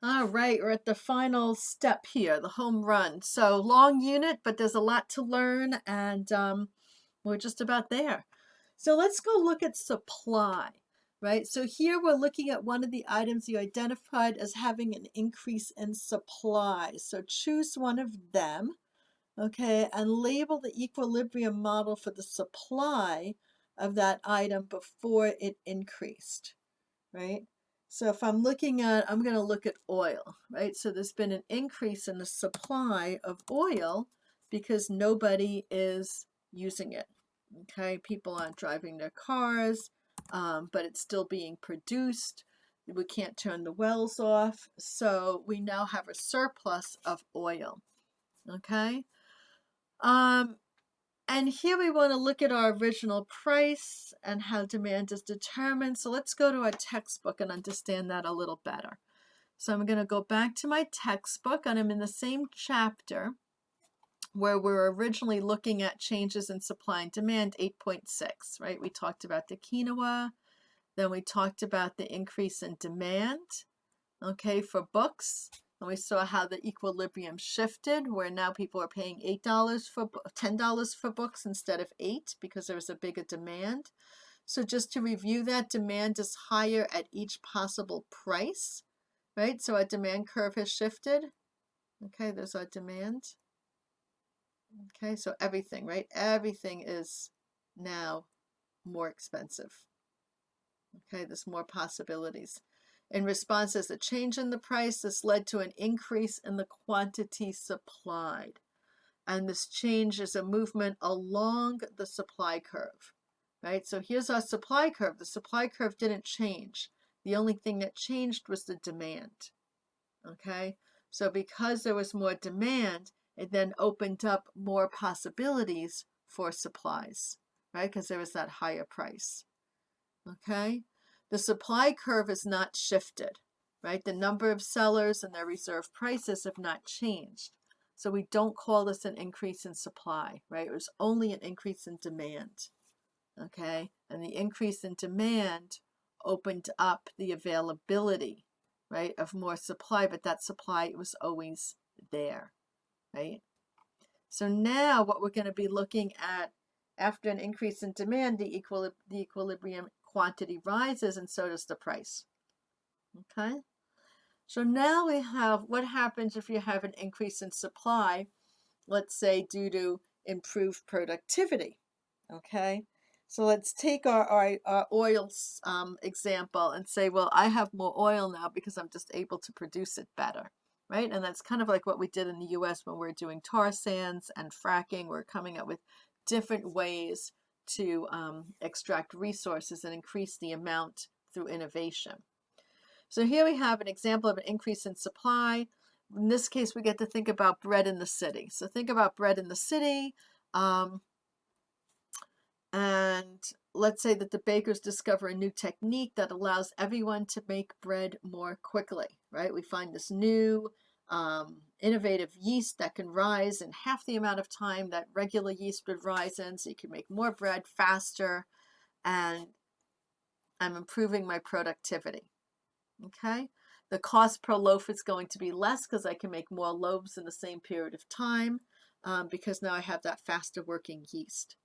All right, we're at the final step here, the home run. So long unit, but there's a lot to learn, and we're just about there. So let's go look at supply, right? So here we're looking at one of the items you identified as having an increase in supply. So choose one of them, okay, and label the equilibrium model for the supply of that item before it increased, right? So if I'm looking at, I'm going to look at oil, right? So there's been an increase in the supply of oil because nobody is using it. Okay, people aren't driving their cars, but it's still being produced. We can't turn the wells off, so we now have a surplus of oil. Okay, um, and here we want to look at our original price and how demand is determined. So let's go to our textbook and understand that a little better. So I'm going to go back to my textbook, and I'm in the same chapter where we're originally looking at changes in supply and demand, 8.6, right? We talked about the quinoa, then we talked about the increase in demand, okay, for books. And we saw how the equilibrium shifted, where now people are paying $8 for $10 for books instead of 8 because there was a bigger demand. So just to review that, demand is higher at each possible price, right? So our demand curve has shifted. Okay, there's our demand. Okay, so everything, right? Everything is now more expensive. Okay, there's more possibilities. In response, as a change in the price, this led to an increase in the quantity supplied. And this change is a movement along the supply curve, right? So here's our supply curve. The supply curve didn't change. The only thing that changed was the demand, okay? So because there was more demand, it then opened up more possibilities for supplies, right? Because there was that higher price, okay? The supply curve is not shifted, right? The number of sellers and their reserve prices have not changed. So we don't call this an increase in supply, right? It was only an increase in demand, okay? And the increase in demand opened up the availability, right, of more supply, but that supply was always there, right? So now what we're going to be looking at after an increase in demand, the equilibrium quantity rises and so does the price. Okay, so now we have what happens if you have an increase in supply, let's say due to improved productivity. Okay, so let's take our oil example and say, well, I have more oil now because I'm just able to produce it better, right? And that's kind of like what we did in the US when we're doing tar sands and fracking. We're coming up with different ways to extract resources and increase the amount through innovation. So here we have an example of an increase in supply. In this case, we get to think about bread in the city. So think about bread in the city. And let's say that the bakers discover a new technique that allows everyone to make bread more quickly, right? We find this new innovative yeast that can rise in half the amount of time that regular yeast would rise in, so you can make more bread faster, and I'm improving my productivity, okay? The cost per loaf is going to be less because I can make more loaves in the same period of time because now I have that faster working yeast.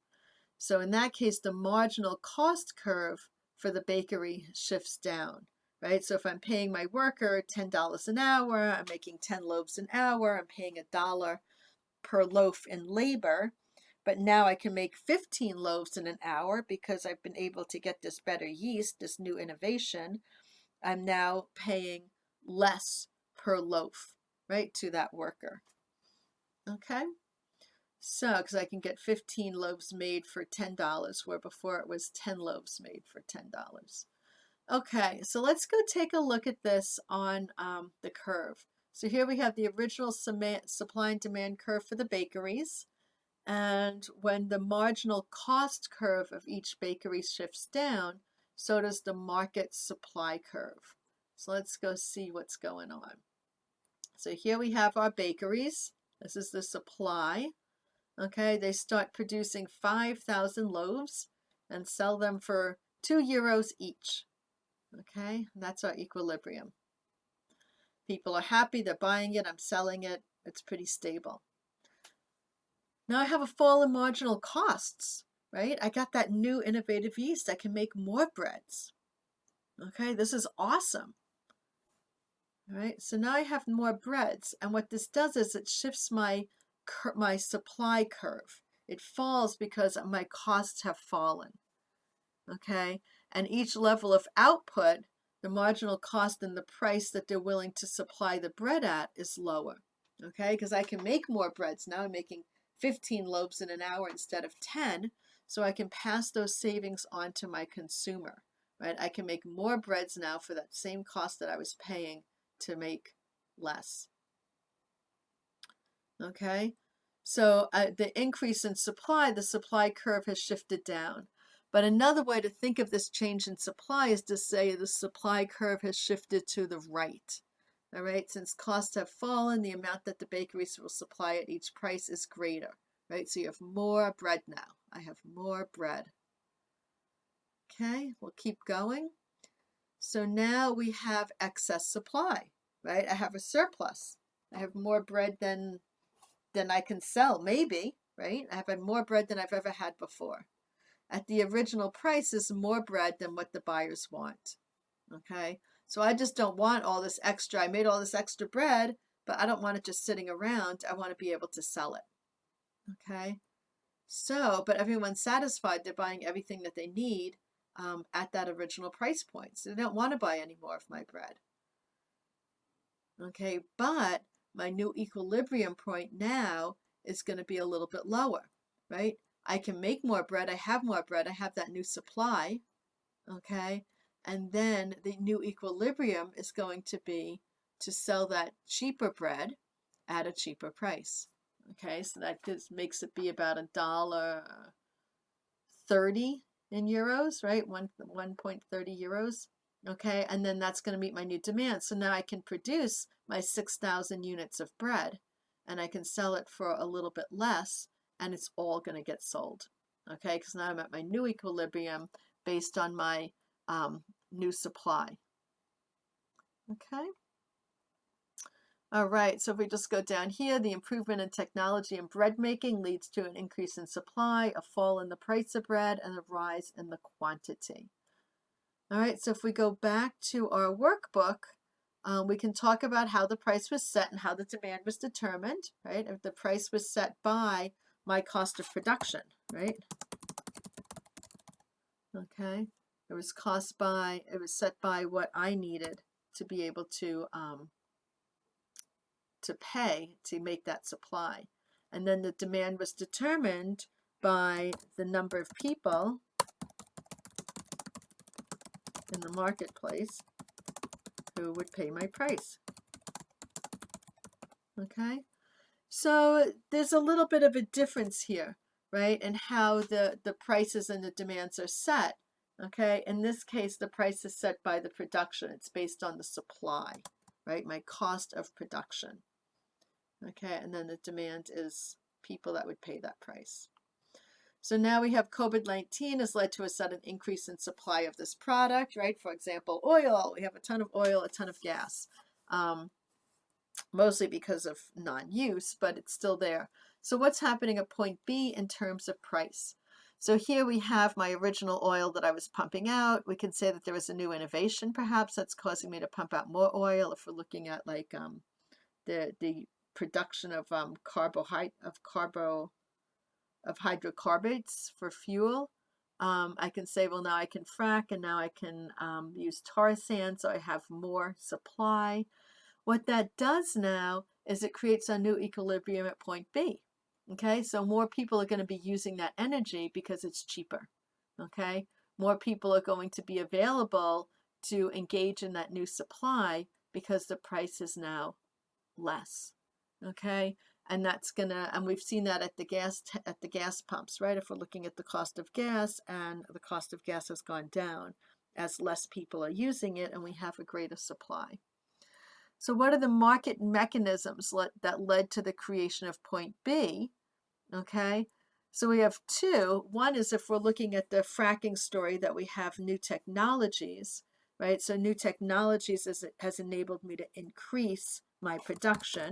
So in that case, the marginal cost curve for the bakery shifts down, right? So if I'm paying my worker $10 an hour, I'm making 10 loaves an hour, I'm paying $1 per loaf in labor, but now I can make 15 loaves in an hour because I've been able to get this better yeast, this new innovation. I'm now paying less per loaf, right, to that worker. Okay? So, because I can get 15 loaves made for $10, where before it was 10 loaves made for $10. Okay, so let's go take a look at this on the curve. So here we have the original supply and demand curve for the bakeries. And when the marginal cost curve of each bakery shifts down, so does the market supply curve. So let's go see what's going on. So here we have our bakeries. This is the supply. Okay, they start producing 5,000 loaves and sell them for €2 each. Okay, and that's our equilibrium. People are happy, they're buying it, I'm selling it, it's pretty stable. Now I have a fall in marginal costs, right? I got that new innovative yeast. I can make more breads. Okay, this is awesome. All right, so now I have more breads, and what this does is it shifts my supply curve. It falls because my costs have fallen. Okay, and each level of output, the marginal cost and the price that they're willing to supply the bread at is lower. Okay, because I can make more breads. Now I'm making 15 loaves in an hour instead of 10, so I can pass those savings on to my consumer, right? I can make more breads now for that same cost that I was paying to make less. Okay, so the increase in supply, the supply curve has shifted down. But another way to think of this change in supply is to say the supply curve has shifted to the right. All right, since costs have fallen, the amount that the bakeries will supply at each price is greater, right? So you have more bread now. I have more bread. Okay, we'll keep going. So now we have excess supply, right? I have a surplus. I have more bread than I can sell, maybe, right? I have had more bread than I've ever had before. At the original price is more bread than what the buyers want. Okay, so I just don't want all this extra. I made all this extra bread, but I don't want it just sitting around. I want to be able to sell it. Okay, so, but everyone's satisfied. They're buying everything that they need at that original price point. So they don't want to buy any more of my bread. Okay, but my new equilibrium point now is going to be a little bit lower, right? I can make more bread. I have more bread. I have that new supply. Okay, and then the new equilibrium is going to be to sell that cheaper bread at a cheaper price. Okay, so that just makes it be about $1.30 in euros, right? 1.30 euros. Okay, and then that's going to meet my new demand. So now I can produce my 6,000 units of bread and I can sell it for a little bit less and it's all going to get sold. Okay, because now I'm at my new equilibrium based on my new supply. Okay. All right, so if we just go down here, the improvement in technology in bread making leads to an increase in supply, a fall in the price of bread, and a rise in the quantity. All right, so if we go back to our workbook, we can talk about how the price was set and how the demand was determined, right? If the price was set by my cost of production, right? Okay, it was set by what I needed to be able to pay to make that supply. And then the demand was determined by the number of people in the marketplace who would pay my price. Okay, so there's a little bit of a difference here, right? And how the prices and the demands are set. Okay, in this case, the price is set by the production. It's based on the supply, right? My cost of production. Okay, and then the demand is people that would pay that price. So now we have COVID-19 has led to a sudden increase in supply of this product, right? For example, oil. We have a ton of oil, a ton of gas, mostly because of non-use, but it's still there. So what's happening at point B in terms of price? So here we have my original oil that I was pumping out. We can say that there was a new innovation, perhaps, that's causing me to pump out more oil. If we're looking at like the production of hydrocarbons for fuel, I can say, well, now I can frack and now I can use tar sand, so I have more supply. What that does now is it creates a new equilibrium at point B. Okay, so more people are going to be using that energy because it's cheaper. Okay, more people are going to be available to engage in that new supply because the price is now less. Okay, and that's gonna, and we've seen that at the gas pumps, right? If we're looking at the cost of gas, and the cost of gas has gone down as less people are using it and we have a greater supply. So what are the market mechanisms that led to the creation of point B? Okay, so we have two. One is if we're looking at the fracking story, that we have new technologies, right? So new technologies has enabled me to increase my production.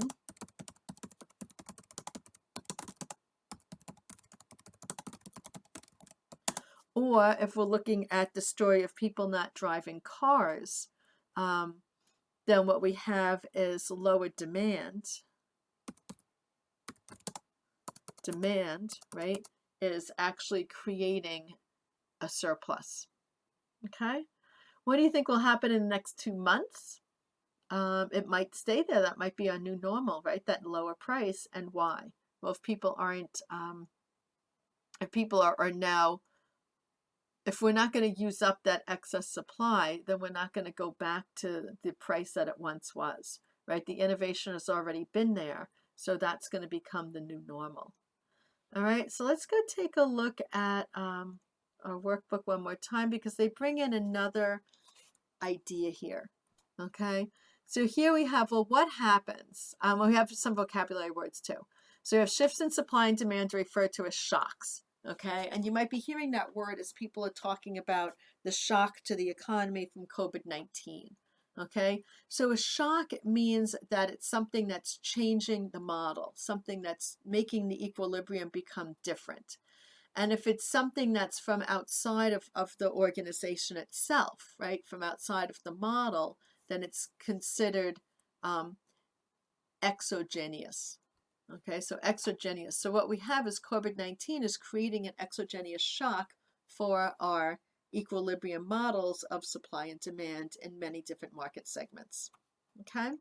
Or if we're looking at the story of people not driving cars, then what we have is lower demand. Demand, right, is actually creating a surplus. Okay. What do you think will happen in the next 2 months? It might stay there. That might be our new normal, right? That lower price. And why? Well, if people aren't, if people are now, if we're not going to use up that excess supply, then we're not going to go back to the price that it once was, right? The innovation has already been there. So that's going to become the new normal. All right. So let's go take a look at our workbook one more time because they bring in another idea here. Okay, so here we have, well, what happens? We have some vocabulary words too. So we have shifts in supply and demand referred to as shocks. Okay, and you might be hearing that word as people are talking about the shock to the economy from COVID-19. Okay, so a shock means that it's something that's changing the model, something that's making the equilibrium become different. And if it's something that's from outside of the organization itself, right, from outside of the model, then it's considered exogenous. Okay, so exogenous. So what we have is COVID-19 is creating an exogenous shock for our equilibrium models of supply and demand in many different market segments. Okay,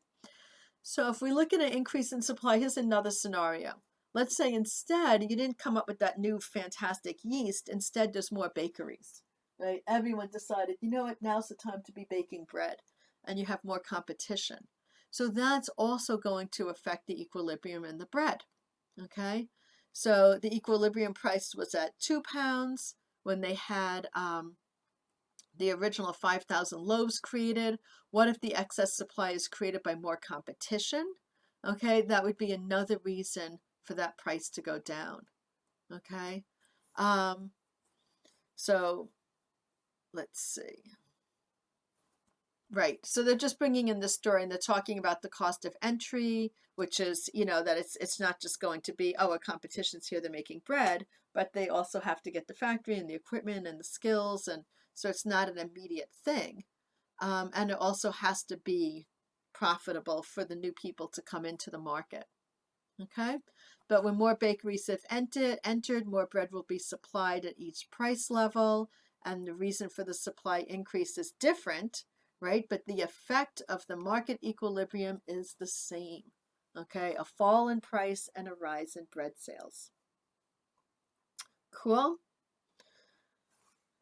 so if we look at an increase in supply, here's another scenario. Let's say instead you didn't come up with that new fantastic yeast. Instead, there's more bakeries, right? Everyone decided, you know what, now's the time to be baking bread, and you have more competition. So that's also going to affect the equilibrium in the bread, okay? So the equilibrium price was at £2 when they had the original 5,000 loaves created. What if the excess supply is created by more competition? Okay, that would be another reason for that price to go down. Okay, so let's see. Right, so they're just bringing in this story and they're talking about the cost of entry, which is, you know, that it's not just going to be, oh, a competition's here, they're making bread, but they also have to get the factory and the equipment and the skills, and so it's not an immediate thing. And it also has to be profitable for the new people to come into the market. Okay, but when more bakeries have entered, more bread will be supplied at each price level, and the reason for the supply increase is different, right? But the effect of the market equilibrium is the same. Okay, a fall in price and a rise in bread sales. Cool.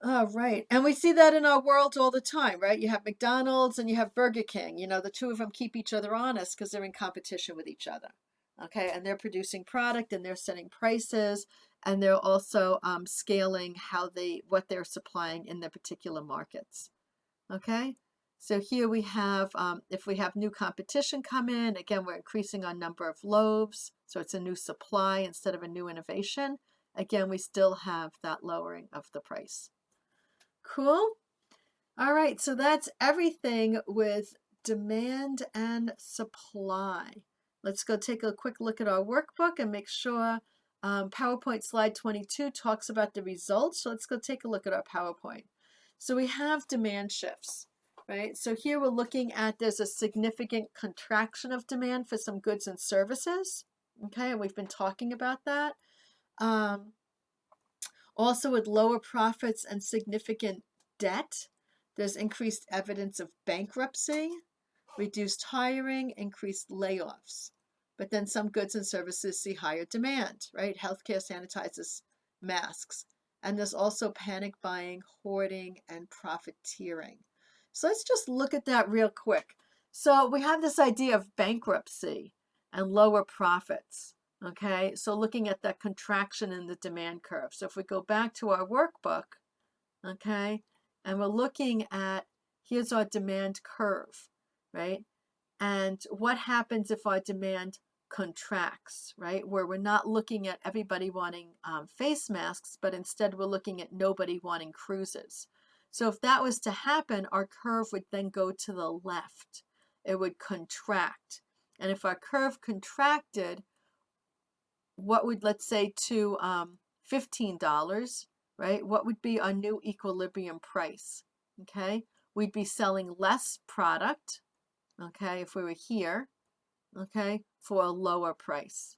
Oh, right. And we see that in our world all the time, right? You have McDonald's and you have Burger King. You know, the two of them keep each other honest because they're in competition with each other. Okay. And they're producing product and they're setting prices and they're also scaling what they're supplying in their particular markets. Okay. So here we have, if we have new competition come in, again, we're increasing our number of loaves. So it's a new supply instead of a new innovation. Again, we still have that lowering of the price. Cool. All right, so that's everything with demand and supply. Let's go take a quick look at our workbook and make sure PowerPoint slide 22 talks about the results. So let's go take a look at our PowerPoint. So we have demand shifts, right? So here we're looking at there's a significant contraction of demand for some goods and services. Okay, and we've been talking about that. Also, with lower profits and significant debt, there's increased evidence of bankruptcy, reduced hiring, increased layoffs. But then some goods and services see higher demand, right? Healthcare, sanitizers, masks. And there's also panic buying, hoarding, and profiteering. So let's just look at that real quick. So we have this idea of bankruptcy and lower profits. Okay, so looking at that contraction in the demand curve. So if we go back to our workbook, okay, and we're looking at, here's our demand curve, right? And what happens if our demand contracts, right? Where we're not looking at everybody wanting face masks, but instead we're looking at nobody wanting cruises. So if that was to happen, our curve would then go to the left. It would contract. And if our curve contracted, what would, let's say, to $15, right? What would be our new equilibrium price? Okay, we'd be selling less product, okay, if we were here, okay, for a lower price.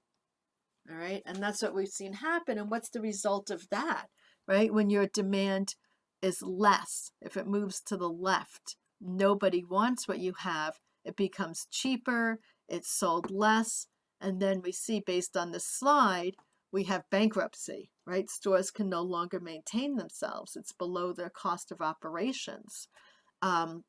All right, and that's what we've seen happen. And what's the result of that, right? When your demand is less, if it moves to the left, nobody wants what you have, it becomes cheaper, it's sold less, and then we see, based on this slide, we have bankruptcy, right? Stores can no longer maintain themselves. It's below their cost of operations.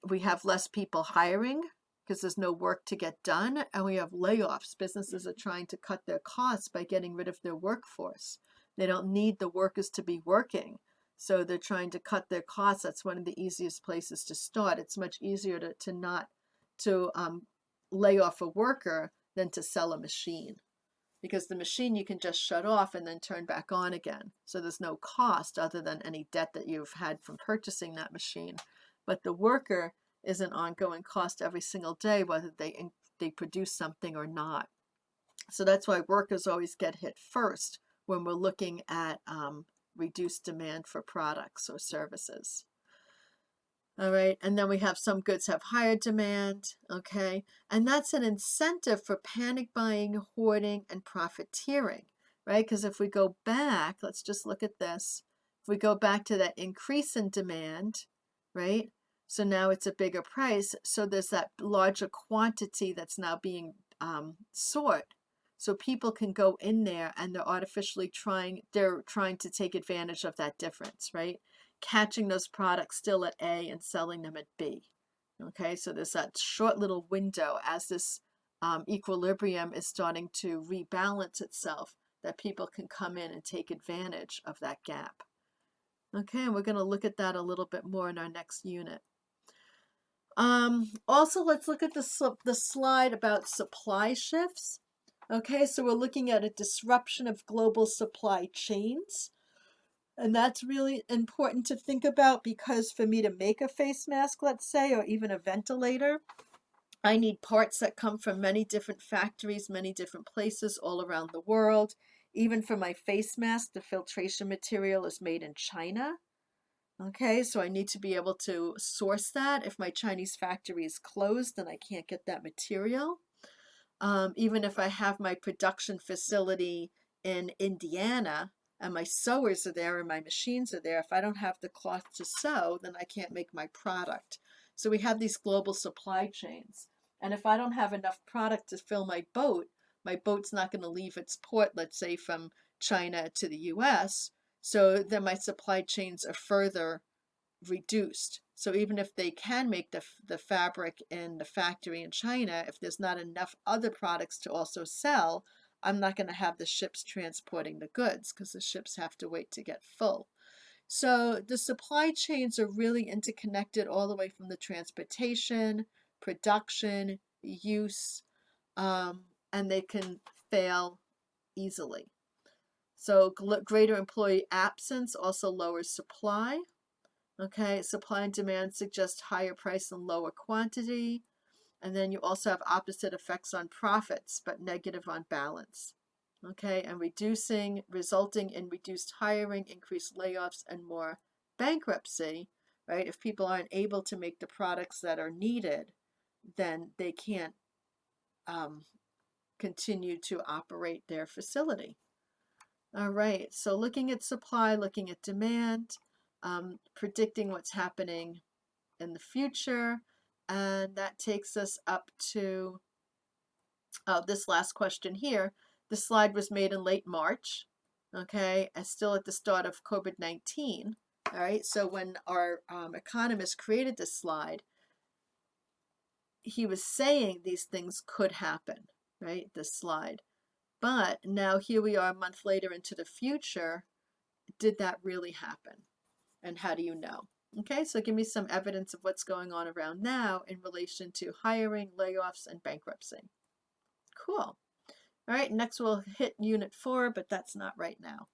We have less people hiring because there's no work to get done, and we have layoffs. Businesses are trying to cut their costs by getting rid of their workforce. They don't need the workers to be working, so they're trying to cut their costs. That's one of the easiest places to start. It's much easier to not lay off a worker than to sell a machine, because the machine you can just shut off and then turn back on again. So there's no cost other than any debt that you've had from purchasing that machine. But the worker is an ongoing cost every single day, whether they produce something or not. So that's why workers always get hit first when we're looking at reduced demand for products or services. All right, and then we have some goods have higher demand, okay? And that's an incentive for panic buying, hoarding, and profiteering, right? Because if we go back, let's just look at this. If we go back to that increase in demand, right? So now it's a bigger price. So there's that larger quantity that's now being sought. So people can go in there and they're trying to take advantage of that difference, right? Catching those products still at A and selling them at B. Okay, so there's that short little window as this equilibrium is starting to rebalance itself, that people can come in and take advantage of that gap. Okay, and we're going to look at that a little bit more in our next unit. Also, let's look at the slide about supply shifts. Okay, so we're looking at a disruption of global supply chains. And that's really important to think about, because for me to make a face mask, let's say, or even a ventilator, I need parts that come from many different factories, many different places all around the world. Even for my face mask, the filtration material is made in China. Okay, so I need to be able to source that. If my Chinese factory is closed, then I can't get that material. Even if I have my production facility in Indiana and my sewers are there and my machines are there, if I don't have the cloth to sew, then I can't make my product. So we have these global supply chains. And if I don't have enough product to fill my boat's not going to leave its port, let's say from China to the US. So then my supply chains are further reduced. So even if they can make the fabric in the factory in China, if there's not enough other products to also sell, I'm not going to have the ships transporting the goods, because the ships have to wait to get full. So the supply chains are really interconnected all the way from the transportation, production, use, and they can fail easily. So greater employee absence also lowers supply. Okay, supply and demand suggest higher price and lower quantity. And then you also have opposite effects on profits, but negative on balance. Okay, and resulting in reduced hiring, increased layoffs, and more bankruptcy, right? If people aren't able to make the products that are needed, then they can't continue to operate their facility. All right, so looking at supply, looking at demand, predicting what's happening in the future. And that takes us up to this last question here. This slide was made in late March, okay, and still at the start of COVID-19. All right, so when our economist created this slide, he was saying these things could happen, right, this slide. But now here we are a month later into the future. Did that really happen? And how do you know? Okay, so give me some evidence of what's going on around now in relation to hiring, layoffs, and bankruptcy. Cool. All right, next we'll hit Unit 4, but that's not right now.